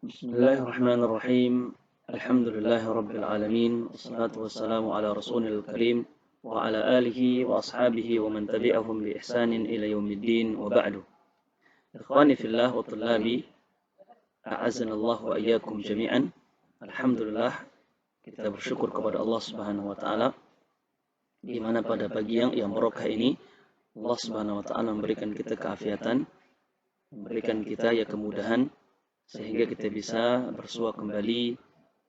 Bismillahirrahmanirrahim. Alhamdulillahirabbil alamin. Wassalatu wassalamu ala rasulil karim wa ala alihi wa ashabihi wa man tabi'ahum bi ihsanin ila yaumiddin wa ba'du. Ikhwani fillah wa tullabi, a'azzanallahu wa iyyakum jami'an. Alhamdulillah, kita bersyukur kepada Allah Subhanahu wa taala di mana pada pagi yang barokah ini Allah Subhanahu wa taala memberikan kita keafiatan, memberikan kita kemudahan sehingga kita bisa bersua kembali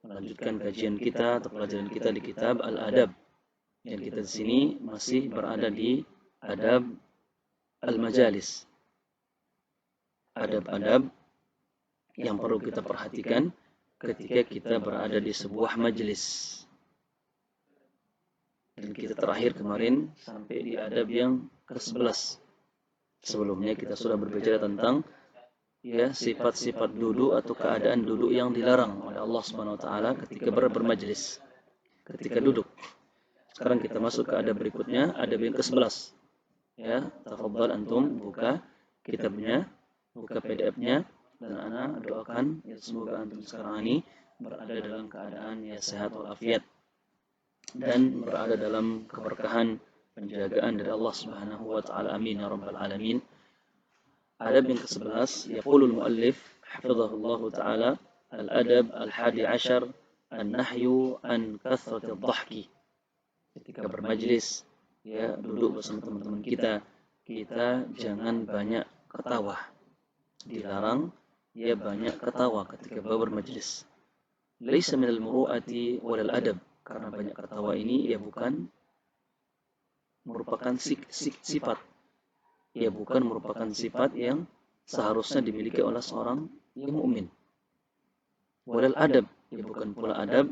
melanjutkan kajian kita atau pelajaran kita di kitab Al-Adab. Dan kita di sini masih berada di adab al-majalis. Adab-adab yang perlu kita perhatikan ketika kita berada di sebuah majelis. Dan kita terakhir kemarin sampai di adab yang ke-11. Sebelumnya kita sudah berbicara tentang sifat-sifat duduk atau keadaan duduk yang dilarang oleh Allah Subhanahu wa taala ketika bermajlis, ketika duduk. Sekarang kita masuk ke adab berikutnya, adab yang ke-11. Tafadhal antum buka kitabnya, buka PDF-nya, dan ana doakan semoga antum sekarang ini berada dalam keadaan sehat walafiat dan berada dalam keberkahan penjagaan dari Allah Subhanahu wa taala. Amin ya rabbal alamin. Adab yang ke-11, yaqulul muallif hafizahullah ta'ala, al-adab al-hadi ashar, an-nahyu an kathrati dhahki. Ketika bermajlis, duduk bersama teman-teman kita jangan banyak ketawa. Dilarang banyak ketawa ketika bermajlis. Laisa minal muru'ati walal adab, karena banyak ketawa ini bukan merupakan sifat, bukan merupakan sifat yang seharusnya dimiliki oleh seorang yang mukmin. Walal adab, bukan pula adab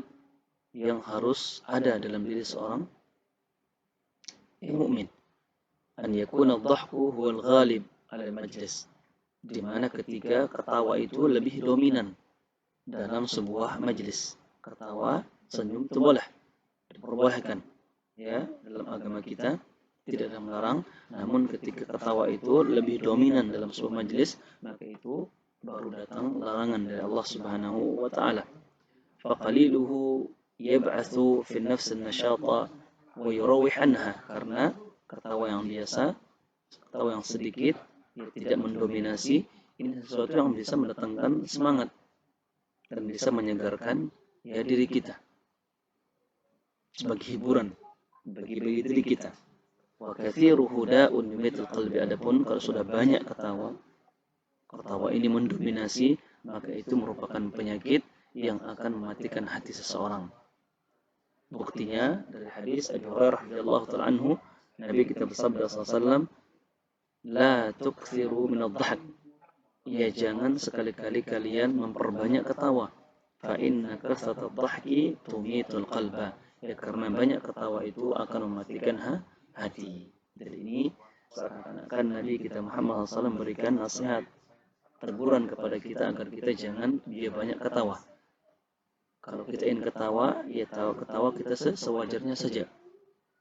yang harus ada dalam diri seorang yang mukmin. An yakuna adh-dhahku huwal ghalib 'ala al-majlis, di mana ketika ketawa itu lebih dominan dalam sebuah majlis. Ketawa, senyum itu boleh, diperbolehkan. Dalam agama kita tidak ada melarang, namun ketika ketawa itu lebih dominan dalam sebuah majlis, maka itu baru datang larangan dari Allah Subhanahu wa taala. Faqaliluhu yab'atsu fi an-nafs an-nashata wa yurawih anha, karena ketawa yang biasa, ketawa yang sedikit, tidak mendominasi, ini sesuatu yang bisa mendatangkan semangat dan bisa menyegarkan diri kita sebagai hiburan bagi diri kita. Wa kathiruhu da'un yumitul qalbi, adapun kalau sudah banyak ketawa ini mendominasi, maka itu merupakan penyakit yang akan mematikan hati seseorang. Buktinya dari hadis Abu Hurairah radhiyallahu ta'ala anhu, Nabi kita bersabda sallallahu, la tukthiru minadh-dhahk, jangan sekali-kali kalian memperbanyak ketawa. Fa inna kathrata dhahki tumitul qalba, karena banyak ketawa itu akan mematikan hati. Jadi ini seakan-akan Nabi kita Muhammad SAW memberikan nasihat, teguran kepada kita agar kita jangan banyak ketawa. Kalau kita ingin ketawa, ketawa kita sewajarnya saja.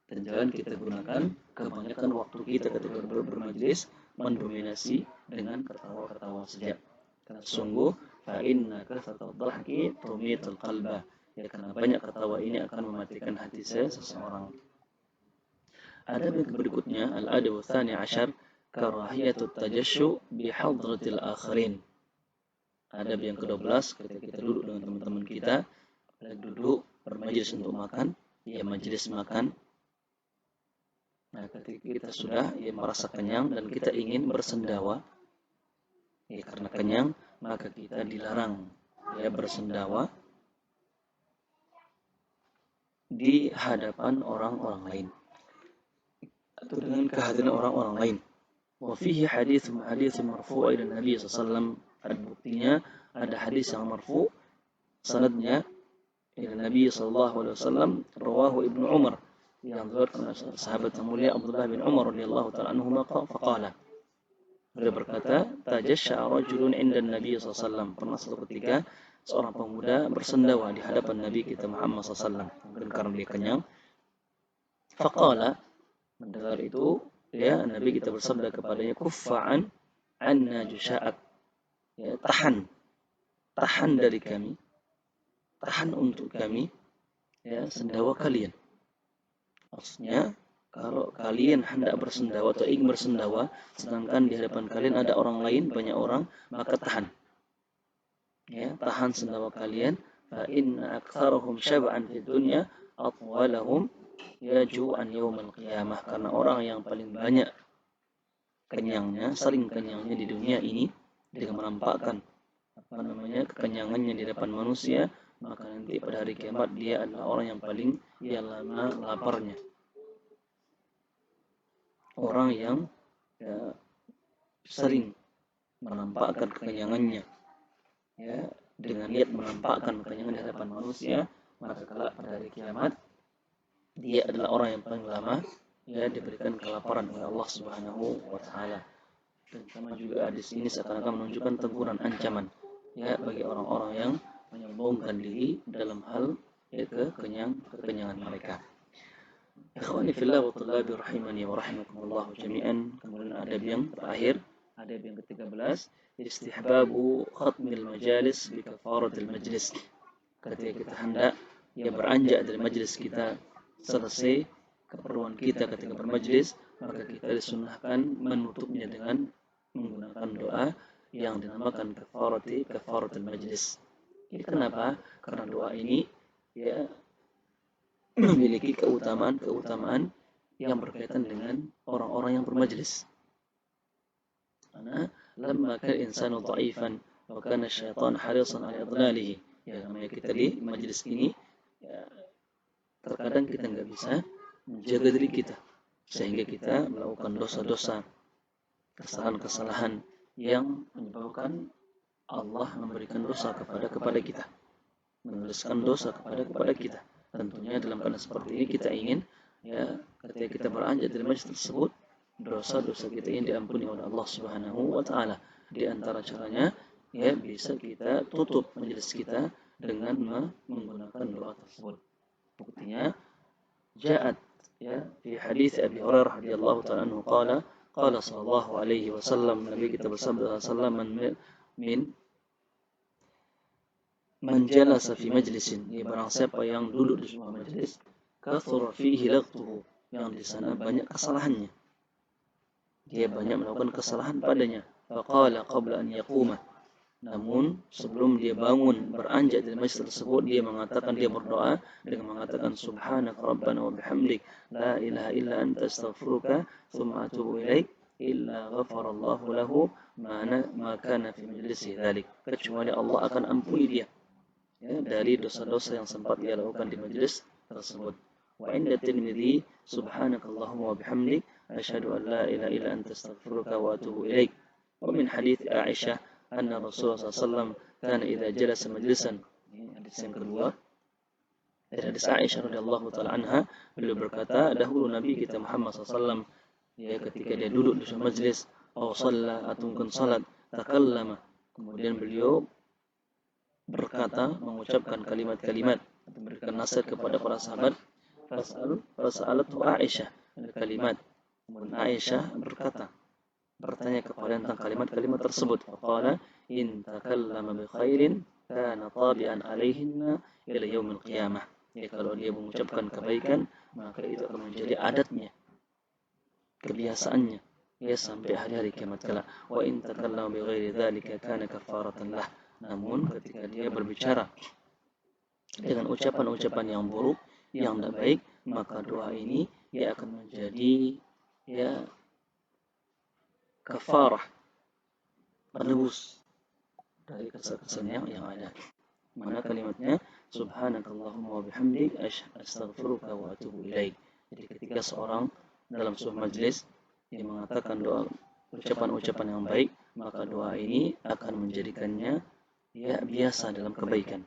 Dan jangan kita gunakan kebanyakan waktu kita ketika bermajlis mendominasi dengan ketawa-ketawa saja. Karena sungguh fa inna kathrata dhahki tumitul qalba, karena banyak ketawa ini akan mematikan hati seseorang. Adab yang berikutnya, al-adab tsani ashar, karahiyatut tajashshu bi hadratil akharin. Adab yang ke-12, ketika kita duduk dengan teman-teman kita, duduk bermajlis untuk makan, majelis makan. Nah, ketika kita sudah merasa kenyang dan kita ingin bersendawa, karena kenyang, maka kita dilarang bersendawa di hadapan orang-orang lain atau dengan kehadiran orang-orang lain. Wa fihi hadits marfu' ila Nabi sallallahu alaihi wasallam, ada buktinya, ada hadis yang marfu' sanadnya ila Nabi sallallahu alaihi wasallam, rawahu Ibnu Umar, yang diriwayatkan oleh sahabat mulia Abdullah bin Umar radhiyallahu ta'ala anhuma, faqala, beliau berkata, tajashsha rajulun 'inda Nabi sallallahu alaihi wasallam, pernah suatu ketika seorang pemuda bersendawa di hadapan Nabi kita Muhammad sallallahu alaihi wasallam, mungkin karena dia kenyang. Faqala, mendengar itu, Nabi kita bersabda kepadanya, kuffa'an anna jusha'ak, tahan tahan dari kami, tahan untuk kami, ya, sendawa kalian. Maksudnya, kalau kalian hendak bersendawa atau ingin bersendawa, sedangkan di hadapan kalian ada orang lain, banyak orang, maka tahan. Ya, tahan sendawa kalian. Fa inna aktsarahum syab'an fid dunya atwalahum yaju'an yaumal qiyamah. Karena orang yang paling banyak kenyangnya, sering kenyangnya di dunia ini dengan menampakkan kekenyangannya di depan manusia, maka nanti pada hari kiamat dia adalah orang yang paling lama laparnya. Orang yang, ya, sering menampakkan kekenyangannya, ya, dengan niat menampakkan kekenyangan di hadapan manusia, maka kelak pada hari kiamat dia adalah orang yang paling lama, ya, diberikan kelaparan oleh Allah Subhanahu wa taala. Dan sama juga hadis ini seakan-akan menunjukkan teguran, ancaman, ya, bagi orang-orang yang menyombongkan diri dalam hal, ya, kekenyangan mereka. Ikhwani fillah wa tullabi rahimani wa rahimakumullah jami'an. Kemudian adab yang terakhir, adab yang ke-13, istihbabu khatmil majalis bi kafaratil majlis. Ketika kita hendak, ya, beranjak dari majlis kita, selesai keperluan kita ketika bermajlis, maka kita disunahkan menutupnya dengan menggunakan doa yang dinamakan kafaratul majlis. Ini kenapa? Karena doa ini, ya, memiliki keutamaan yang berkaitan dengan orang-orang yang bermajlis. Karena lamma kana insanu dha'ifan wa kana syaitan harisan 'ala idlalihi. Ya, namanya kita di majlis ini, ya, terkadang kita nggak bisa menjaga diri kita, sehingga kita melakukan dosa-dosa, kesalahan-kesalahan yang menyebabkan Allah memberikan dosa kepada kita, menuliskan dosa kepada kita. Tentunya dalam keadaan seperti ini kita ingin, ya, ketika kita beranjak dari majlis tersebut, dosa-dosa kita ini diampuni oleh Allah Subhanahu wa taala. Di antara caranya, ya, bisa kita tutup majlis kita dengan menggunakan doa tersebut. Buktinya ja'at, ya, fi hadis Abi Hurairah radhiyallahu ta'ala anhu qala sallallahu alaihi wasallam, Nabi kita bersabda sallallahu man jalasa fi majlisin, ya, barang siapa yang duduk di sebuah majlis, kathura fihi laghtuhu, yang di sana banyak kesalahannya, dia banyak melakukan kesalahan padanya. Faqala qabla an yaquma, namun sebelum dia bangun beranjak dari majlis tersebut, dia berdoa dengan mengatakan subhanaka rabbana wa bihamdik la ilaha illa anta astaghfiruka tsumma atubu ilaik illa ghafarallahu lahu ma kana fi majlisi dzalik. Kecuali Allah akan ampuni dia, ya, dari dosa-dosa yang sempat dia lakukan di majlis tersebut. Wa inda Tirmidzi subhanakallahumma wa bihamdik asyhadu an la ilaha illa anta astaghfiruka wa atubu ilaik. Wa min hadits Aisyah anna Rasulullah SAW kana idza jalasa majlisan. Ini hadis yang kedua dari hadis Aisyah radhiyallahu taala anha, beliau berkata, dahulu Nabi kita Muhammad SAW, ya, ketika dia duduk di suatu majlis, atau shalla atau mungkin salat, takallama, kemudian beliau berkata, mengucapkan kalimat-kalimat atau memberikan nasihat kepada para sahabat, fas'alatu Aisyah kalimat, kemudian Aisyah bertanya kepada tentang kalimat-kalimat tersebut. Faqala in takallama bi khairin kana tabi'an alaihinna ila yaumil qiyamah. Ya, kalau dia mengucapkan kebaikan, maka itu akan menjadi adatnya, kebiasaannya, ya, sampai hari-hari kiamat kelak. Wa in takallama bi ghairi dzalika kana kafaratan lah. Namun ketika dia berbicara dengan ucapan-ucapan yang buruk, yang tidak baik, maka doa ini, ya, akan menjadi, ya, kafarah, penebus dari kesalahan yang ada. Mana kalimatnya subhanakallahumma wa bihamdik astaghfiruka wa atubu ilaik. Jadi ketika seorang dalam sebuah majlis yang mengatakan doa, ucapan-ucapan yang baik, maka doa ini akan menjadikannya, ya, biasa dalam kebaikan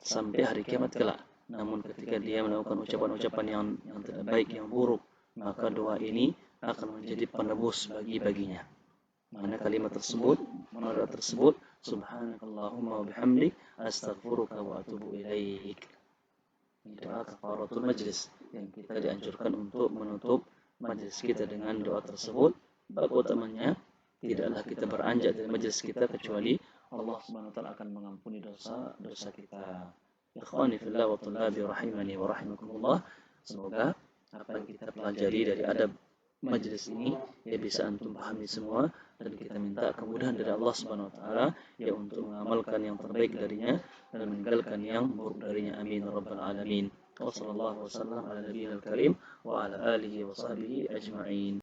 sampai hari kiamat kelak. Namun ketika dia melakukan ucapan-ucapan yang tidak baik, yang buruk, maka doa ini akan menjadi penebus baginya. Mana kalimat tersebut, mana doa tersebut, subhanakallahumma wa bihamdik astaghfiruka wa atubu ilaik. Ini doa kafaratul majlis yang kita dianjurkan untuk menutup majlis kita dengan doa tersebut. Bab utamanya, tidaklah kita beranjak dari majlis kita kecuali Allah Subhanahu wa taala akan mengampuni dosa kita. Ikhwani fillah wa tullabi rahimani wa rahimakumullah. Semoga apa yang kita pelajari dari adab majelis ini ya bisa antum pahami semua, dan kita minta kemudahan dari Allah Subhanahu wa taala ya untuk mengamalkan yang terbaik darinya dan meninggalkan yang buruk darinya. Amin ya rabbal alamin. Wassallallahu wasallam ala nabiyil karim wa ala alihi wa sahbihi ajma'in.